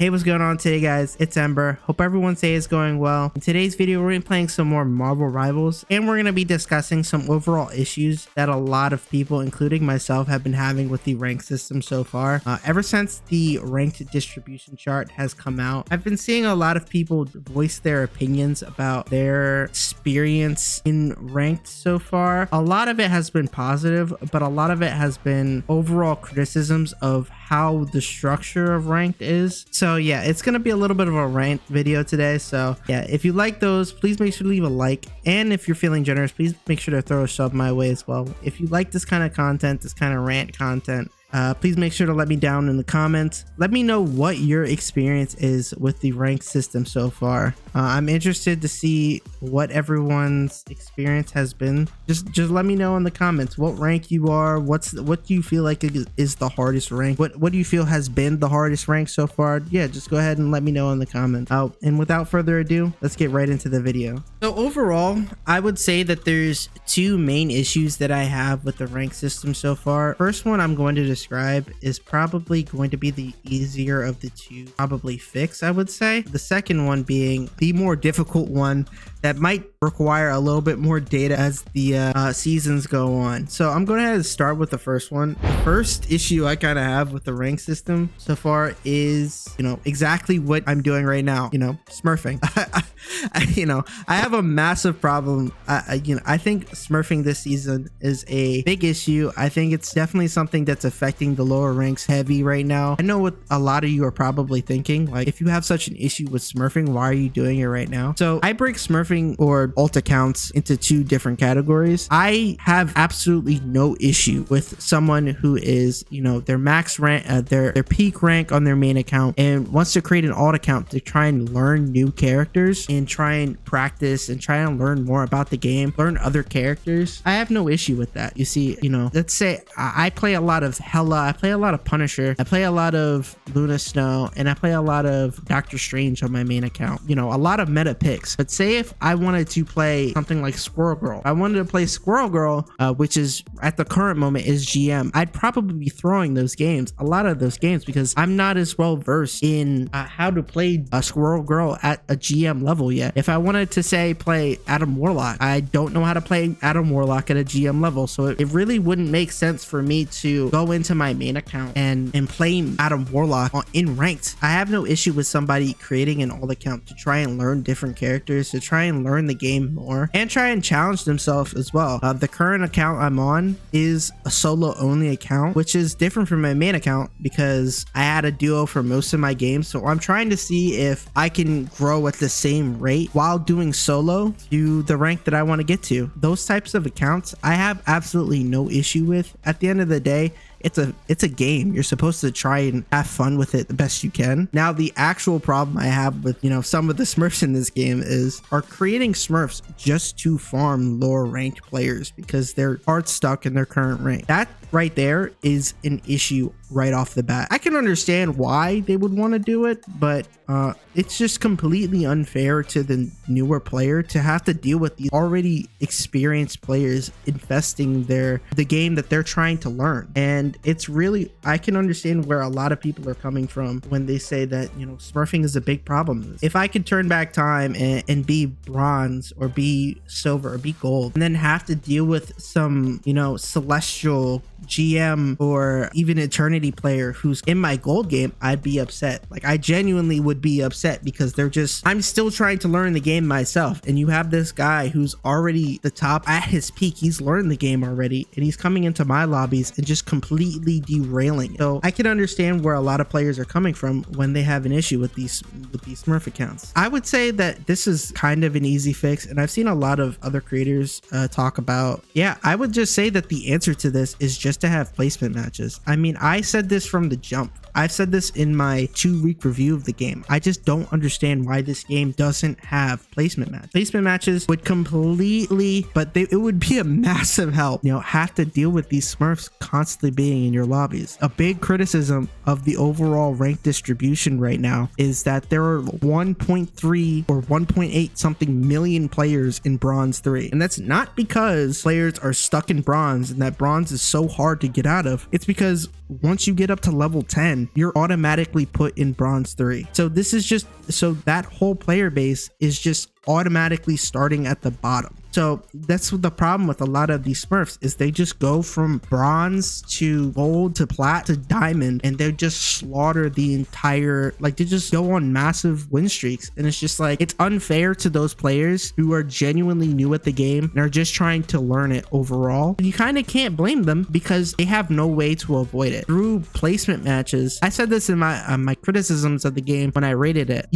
Hey, what's going on today, guys? It's Ember. Hope everyone's day is going well. In today's video, we're going to be playing some more Marvel Rivals, and we're going to be discussing some overall issues that a lot of people, including myself, have been having with the rank system so far. Ever since the ranked distribution chart has come out, I've been seeing a lot of people voice their opinions about their experience in ranked so far. A lot of it has been positive, but a lot of it has been overall criticisms of how the structure of ranked is. So yeah, it's gonna be a little bit of a rant video today. So yeah, if you like those, please make sure to leave a like, and if you're feeling generous, please make sure to throw a sub my way as well. If you like this kind of content, this kind of rant content, please make sure to let me down in the comments. Let me know what your experience is with the rank system so far. I'm interested to see what everyone's experience has been. Just let me know in the comments what rank you are. What do you feel like is the hardest rank? What do you feel has been the hardest rank so far? Yeah, just go ahead and let me know in the comments. And without further ado, let's get right into the video. So overall, I would say that there's two main issues that I have with the rank system so far. First one I'm going to describe is probably going to be the easier of the two probably fix, I would say. The second one being the more difficult one that might require a little bit more data as the seasons go on. So I'm going to start with the first one. The first issue I kind of have with the rank system so far is, exactly what I'm doing right now, smurfing. I have a massive problem. I think smurfing this season is a big issue. I think it's definitely something that's affecting the lower ranks heavy right now. I know what a lot of you are probably thinking, like, if you have such an issue with smurfing, why are you doing it right now? So I break smurfing or alt accounts into two different categories. I have absolutely no issue with someone who is, their max rank, their peak rank on their main account, and wants to create an alt account to try and learn new characters and try and practice and try and learn more about the game, learn other characters. I have no issue with that. You see, let's say I play a lot of Hela, I play a lot of Punisher, I play a lot of Luna Snow, and I play a lot of Doctor Strange on my main account. A lot of meta picks. But say if I wanted to play something like Squirrel Girl, I wanted to play Squirrel Girl, which is at the current moment is GM, I'd probably be throwing a lot of those games, because I'm not as well versed in how to play a Squirrel Girl at a GM level yet. If I wanted to say play Adam Warlock, I don't know how to play Adam Warlock at a GM level, so it really wouldn't make sense for me to go into my main account and play Adam Warlock in ranked. I have no issue with somebody creating an alt account to try and learn different characters, to try and learn the game more, and try and challenge themselves as well. The current account I'm on is a solo only account, which is different from my main account because I had a duo for most of my games. So I'm trying to see if I can grow at the same rate while doing solo to the rank that I want to get to. Those types of accounts I have absolutely no issue with. At the end of the day, it's a game. You're supposed to try and have fun with it the best you can. Now, the actual problem I have with, some of the smurfs in this game are creating smurfs just to farm lower ranked players because they're hard stuck in their current rank. That right there is an issue right off the bat. I can understand why they would want to do it, but it's just completely unfair to the newer player to have to deal with these already experienced players infesting the game that they're trying to learn. And it's really, I can understand where a lot of people are coming from when they say that, smurfing is a big problem. If I could turn back time and be bronze or be silver or be gold, and then have to deal with some, celestial GM or even eternity player who's in my gold game, I'd be upset. Like, I genuinely would be upset because I'm still trying to learn the game myself, and you have this guy who's already the top at his peak. He's learned the game already, and he's coming into my lobbies and just completely derailing it. So I can understand where a lot of players are coming from when they have an issue with these smurf accounts. I would say that this is kind of an easy fix, and I've seen a lot of other creators talk about, I would just say that the answer to this is just to have placement matches. I mean, I said this from the jump. I've said this in my 2-week review of the game. I just don't understand why this game doesn't have placement matches. Placement matches would completely, it would be a massive help. Have to deal with these smurfs constantly being in your lobbies. A big criticism of the overall rank distribution right now is that there are 1.3 or 1.8 something million players in Bronze 3. And that's not because players are stuck in Bronze and that Bronze is so hard hard to get out of. It's because once you get up to level 10, you're automatically put in bronze 3. So this is just, so that whole player base is just automatically starting at the bottom. So that's what the problem with a lot of these Smurfs is, they just go from bronze to gold to plat to diamond, and they just slaughter the entire, like they just go on massive win streaks. And it's just like, it's unfair to those players who are genuinely new at the game and are just trying to learn it overall. And you kind of can't blame them because they have no way to avoid it. Through placement matches, I said this in my criticisms of the game when I rated it,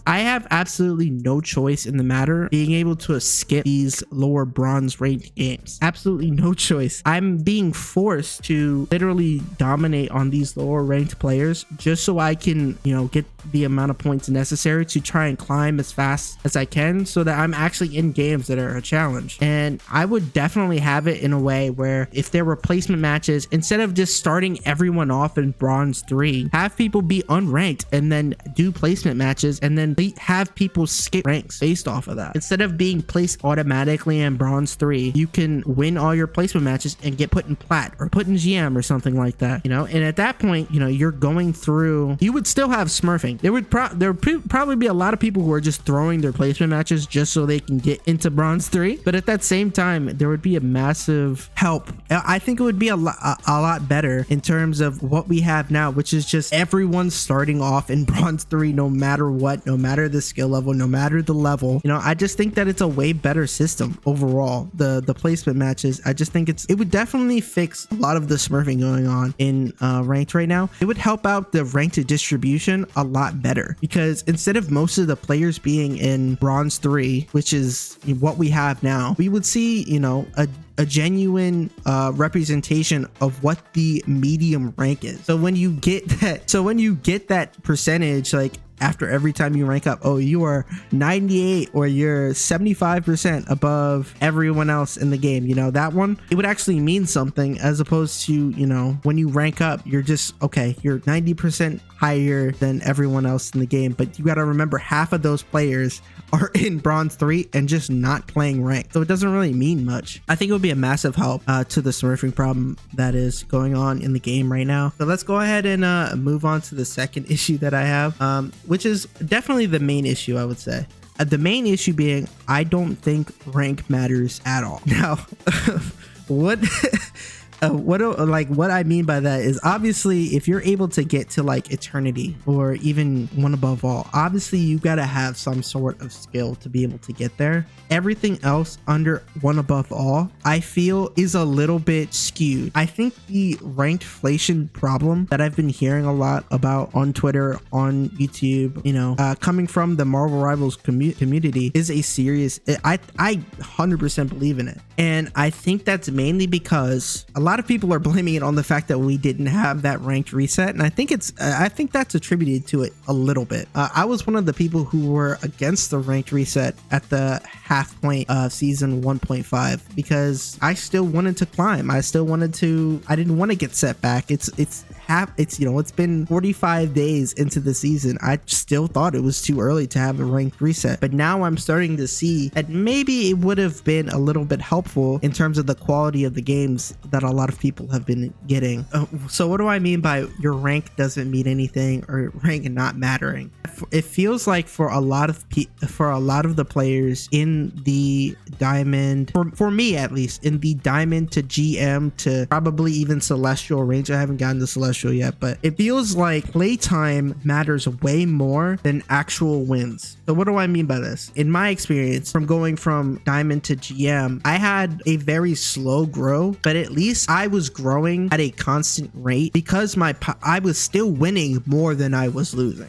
I have absolutely no choice in the matter being able to skip these lower bronze ranked games. Absolutely no choice. I'm being forced to literally dominate on these lower ranked players just so I can, you know, get the amount of points necessary to try and climb as fast as I can so that I'm actually in games that are a challenge. And I would definitely have it in a way where if there were placement matches, instead of just starting everyone off in bronze 3, have people be unranked and then do placement matches and then have people skip ranks based off of that. Instead of being placed automatically in bronze 3, you can win all your placement matches and get put in plat or put in GM or something like that, you know. And at that point, you know, you're going through, you would still have smurfing. There would probably be a lot of people who are just throwing their placement matches just so they can get into bronze 3, but at that same time there would be a massive help. I think it would be a lot better in terms of what we have now, which is just everyone starting off in bronze 3 no matter what, no matter the skill level, no matter the level. You know, I just think that it's a way better system overall, the placement matches. I just think it would definitely fix a lot of the smurfing going on in ranked right now. It would help out the ranked distribution a lot better, because instead of most of the players being in bronze 3, which is what we have now, we would see, you know, a genuine representation of what the medium rank is. So when you get that percentage, like after every time you rank up, oh, you are 98 or you're 75% above everyone else in the game, you know, that one, it would actually mean something, as opposed to, you know, when you rank up, you're just, okay, you're 90% higher than everyone else in the game, but you got to remember half of those players are in bronze 3 and just not playing ranked, so it doesn't really mean much. I think it would be a massive help to the smurfing problem that is going on in the game right now. So let's go ahead and move on to the second issue that I have, which is definitely the main issue, I would say. The main issue being, I don't think rank matters at all. Now, what I mean by that is, obviously if you're able to get to like eternity or even one above all, obviously you got to have some sort of skill to be able to get there. Everything else under one above all, I feel, is a little bit skewed. I think the rankflation problem that I've been hearing a lot about on Twitter, on YouTube, you know, coming from the Marvel Rivals community is a serious, I 100% believe in it. And I think that's mainly because a lot of people are blaming it on the fact that we didn't have that ranked reset, and I think that's attributed to it a little bit. I was one of the people who were against the ranked reset at the half point of season 1.5 because I still wanted to climb. I didn't want to get set back. It's you know, it's been 45 days into the season. I still thought it was too early to have a ranked reset, but now I'm starting to see that maybe it would have been a little bit helpful in terms of the quality of the games that a lot of people have been getting. So what do I mean by your rank doesn't mean anything or rank not mattering? It feels like for a lot of the players in the diamond, for me at least, in the diamond to GM to probably even celestial range, I haven't gotten to celestial yet, but it feels like playtime matters way more than actual wins. So what do I mean by this? In my experience, from going from diamond to GM, I had a very slow grow, but at least I was growing at a constant rate because I was still winning more than I was losing.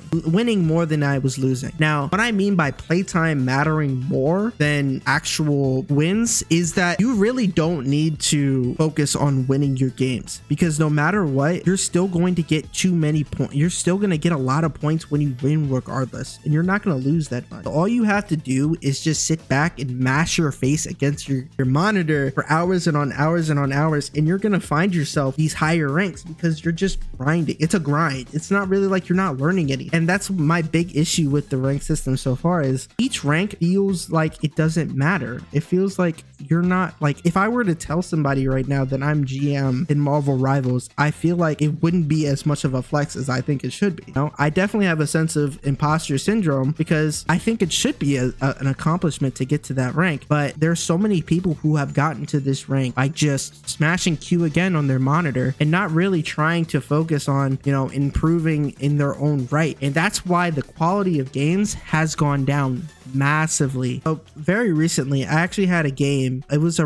Now, what I mean by playtime mattering more than actual wins is that you really don't need to focus on winning your games, because no matter what, you're still going to get too many points. You're still going to get a lot of points when you win regardless, and you're not going to lose that much. So all you have to do is just sit back and mash your face against your monitor for hours and on hours and on hours, and you're going to find yourself these higher ranks because you're just grinding. It's a grind. It's not really like you're not learning any. And that's my big issue with the rank system so far, is each rank feels like it doesn't matter. It feels like you're not like, if I were to tell somebody right now that I'm GM in Marvel Rivals, I feel like it wouldn't be as much of a flex as I think it should be. You know, I definitely have a sense of imposter syndrome because I think it should be an accomplishment to get to that rank, but there's so many people who have gotten to this rank by just smashing Q again on their monitor and not really trying to focus on, you know, improving in their own right. And that's why the quality of games has gone down massively. So very recently I actually had a game. It was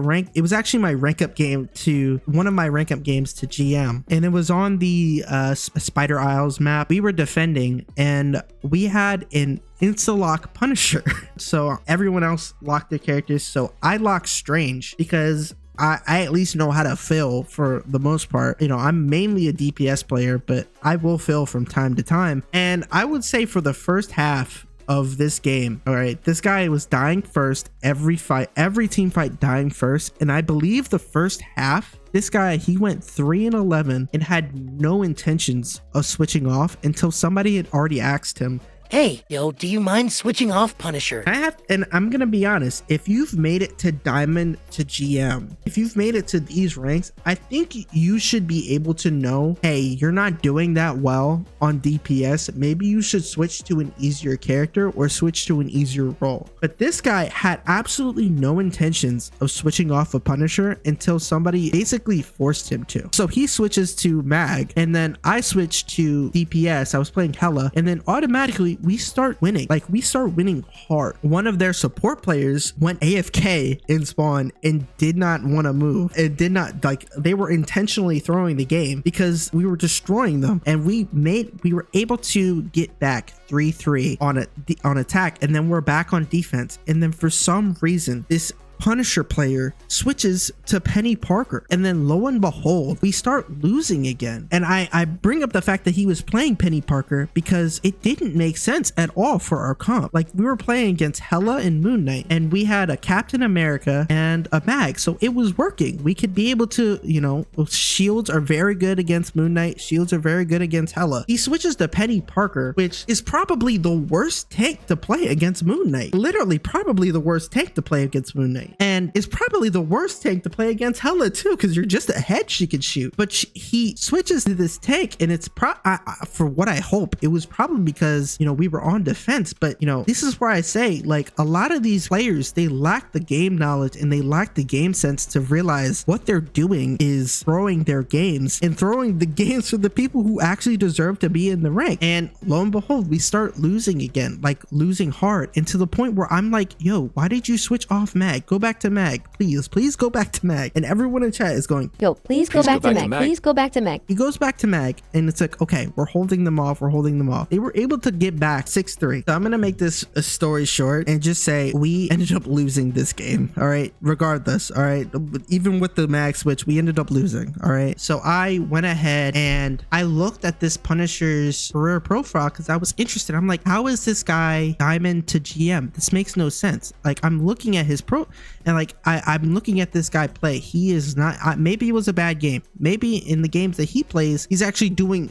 actually my rank up game to one of my rank up games to GM, and it was on the Spider Isles map. We were defending and we had an insta-lock Punisher. So everyone else locked their characters, so I locked Strange because I at least know how to fill for the most part. You know, I'm mainly a DPS player, but I will fill from time to time. And I would say for the first half of this game, all right, this guy was dying first every team fight, dying first. And I believe the first half, this guy, he went 3-11 and had no intentions of switching off until somebody had already asked him, "Hey, yo, do you mind switching off Punisher?" And I'm gonna be honest, if you've made it to Diamond to GM, if you've made it to these ranks, I think you should be able to know, hey, you're not doing that well on DPS. Maybe you should switch to an easier character or switch to an easier role. But this guy had absolutely no intentions of switching off a Punisher until somebody basically forced him to. So he switches to Mag, and then I switched to DPS. I was playing Hela, and then automatically we start winning. Like, we start winning hard. One of their support players went AFK in spawn and did not want to move. It did not, like, they were intentionally throwing the game because we were destroying them, and we were able to get back 3-3 on attack, and then we're back on defense. And then for some reason, this Punisher player switches to Penny Parker, and then lo and behold, we start losing again. And I bring up the fact that he was playing Penny Parker because it didn't make sense at all for our comp. Like, we were playing against Hela and Moon Knight, and we had a Captain America and a Mag, so it was working. We could be able to, you know, shields are very good against Moon Knight, shields are very good against Hela. He switches to Penny Parker, which is probably the worst tank to play against Moon Knight. Literally probably the worst tank to play against Moon Knight. And it's probably the worst tank to play against Hela too, because you're just a head she could shoot. But he switches to this tank, and it's for what I hope, it was probably because, you know, we were on defense. But, you know, this is where I say, like, a lot of these players, they lack the game knowledge and they lack the game sense to realize what they're doing is throwing their games and throwing the games for the people who actually deserve to be in the rank. And lo and behold, we start losing again, like losing hard, and to the point where I'm like, yo, why did you switch off Mag? Go back to Mag, please go back to Mag. And everyone in chat is going, yo, please go back to Mag. Please go back to Mag. He goes back to Mag, and it's like, okay, we're holding them off. They were able to get back 6-3. So I'm gonna make this a story short and just say we ended up losing this game. All right, regardless. All right, even with the Mag switch, we ended up losing. All right, so I went ahead and I looked at this Punisher's career profile because I was interested. I'm like, how is this guy Diamond to GM? This makes no sense. Like, I'm looking at his pro, and like I'm looking at this guy play. He is not, maybe it was a bad game, maybe in the games that he plays he's actually doing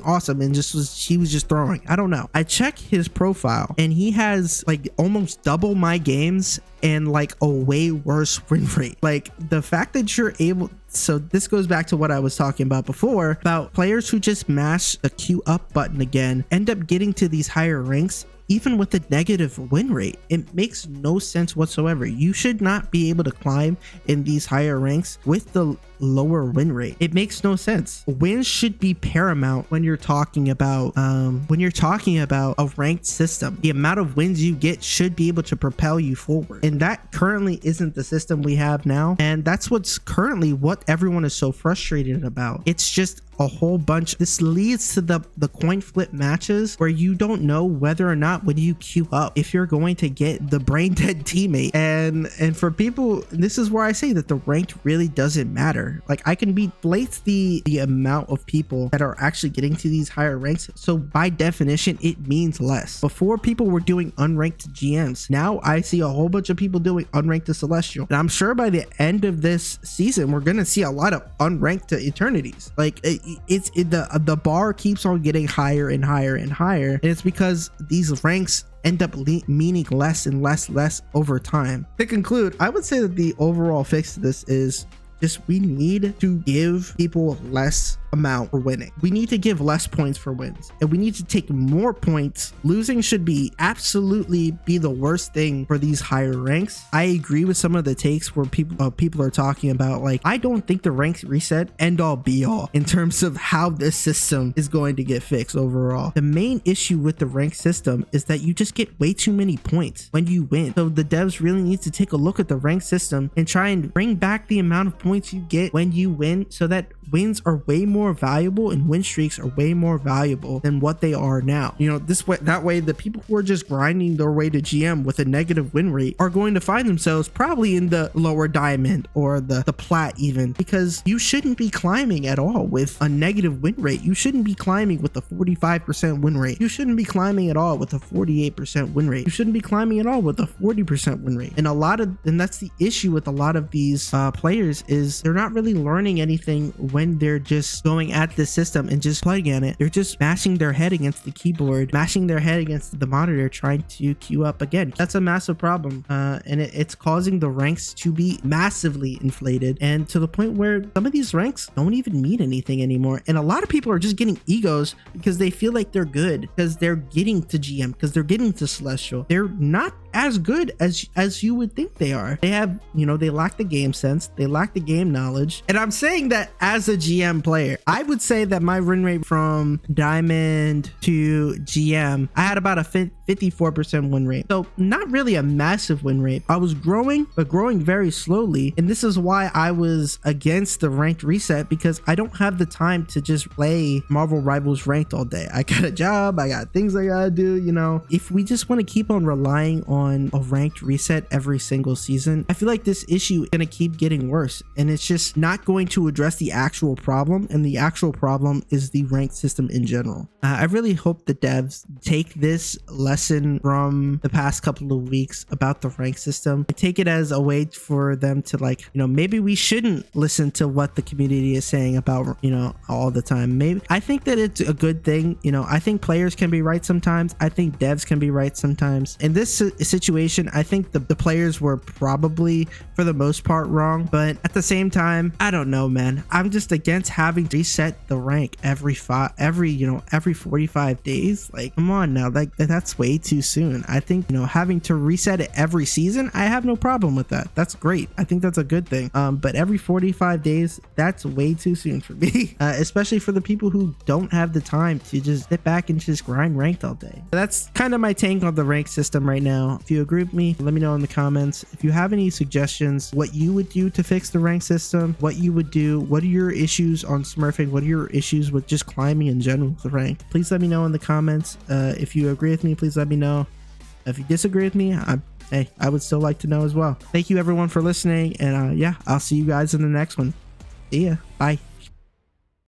awesome, and he was just throwing. I don't know. I check his profile and he has like almost double my games and like a way worse win rate. Like, the fact that you're able, so this goes back to what I was talking about before about players who just mash the Q up button again end up getting to these higher ranks even with a negative win rate. It makes no sense whatsoever. You should not be able to climb in these higher ranks with the lower win rate. It makes no sense. Wins should be paramount when you're talking about a ranked system. The amount of wins you get should be able to propel you forward, and that currently isn't the system we have now. And that's what's currently what everyone is so frustrated about. It's just a whole bunch. This leads to the coin flip matches where you don't know whether or not when you queue up if you're going to get the brain dead teammate. And for people, this is where I say that the ranked really doesn't matter. Like, I can beat Blaze the amount of people that are actually getting to these higher ranks, so by definition it means less. Before, people were doing unranked GMs. Now I see a whole bunch of people doing unranked to Celestial, and I'm sure by the end of this season we're gonna see a lot of unranked to Eternities. Like, the bar keeps on getting higher and higher and higher, and it's because these ranks end up meaning less and less over time. To conclude, I would say that the overall fix to this is just we need to give people less amount for winning. We need to give less points for wins, and we need to take more points. Losing should be absolutely be the worst thing for these higher ranks. I agree with some of the takes where people are talking about, like, I don't think the ranks reset end all be all in terms of how this system is going to get fixed overall. The main issue with the rank system is that you just get way too many points when you win. So the devs really need to take a look at the rank system and try and bring back the amount of points you get when you win, so that wins are way more valuable and win streaks are way more valuable than what they are now. You know, that way the people who are just grinding their way to GM with a negative win rate are going to find themselves probably in the lower diamond or the plat even, because you shouldn't be climbing at all with a negative win rate. You shouldn't be climbing with a 45% win rate. You shouldn't be climbing at all with a 48% win rate. You shouldn't be climbing at all with a 40% win rate. And that's the issue with a lot of these players, is they're not really learning anything when they're just going at the system and just plugging at it. They're just mashing their head against the keyboard, mashing their head against the monitor, trying to queue up again. That's a massive problem, and it's causing the ranks to be massively inflated, and to the point where some of these ranks don't even mean anything anymore. And a lot of people are just getting egos because they feel like they're good because they're getting to GM, because they're getting to Celestial. They're not as good as you would think they are. They have, you know, they lack the game sense, they lack the game knowledge. And I'm saying that as a GM player, I would say that my win rate from Diamond to GM, I had about a 54% win rate. So not really a massive win rate. I was growing, but growing very slowly. And this is why I was against the ranked reset, because I don't have the time to just play Marvel Rivals ranked all day. I got a job, I got things I gotta do, you know. If we just want to keep on relying on a ranked reset every single season, I feel like this issue is going to keep getting worse, and it's just not going to address the actual problem, and the actual problem is the ranked system in general. I really hope the devs take this lesson from the past couple of weeks about the rank system and take it as a way for them to, like, you know, maybe we shouldn't listen to what the community is saying about, you know, all the time. Maybe I think that it's a good thing. You know, I think players can be right sometimes. I think devs can be right sometimes. In this situation, I think the players were probably for the most part wrong, but at the same time, I don't know, man. I'm just against having to reset the rank every 45 days. Like, come on now, like that's way too soon. I think, you know, having to reset it every season, I have no problem with that. That's great. I think that's a good thing. But every 45 days, that's way too soon for me, especially for the people who don't have the time to just sit back and just grind ranked all day. So that's kind of my take on the rank system right now. If you agree with me, let me know in the comments. If you have any suggestions, what you would do to fix the rank system, what you would do, what are your issues on smurfing, what are your issues with just climbing in general with the rank, please let me know in the comments. If you agree with me, please let me know. If you disagree with me, I would still like to know as well. Thank you everyone for listening, and yeah, I'll see you guys in the next one. See ya. Bye.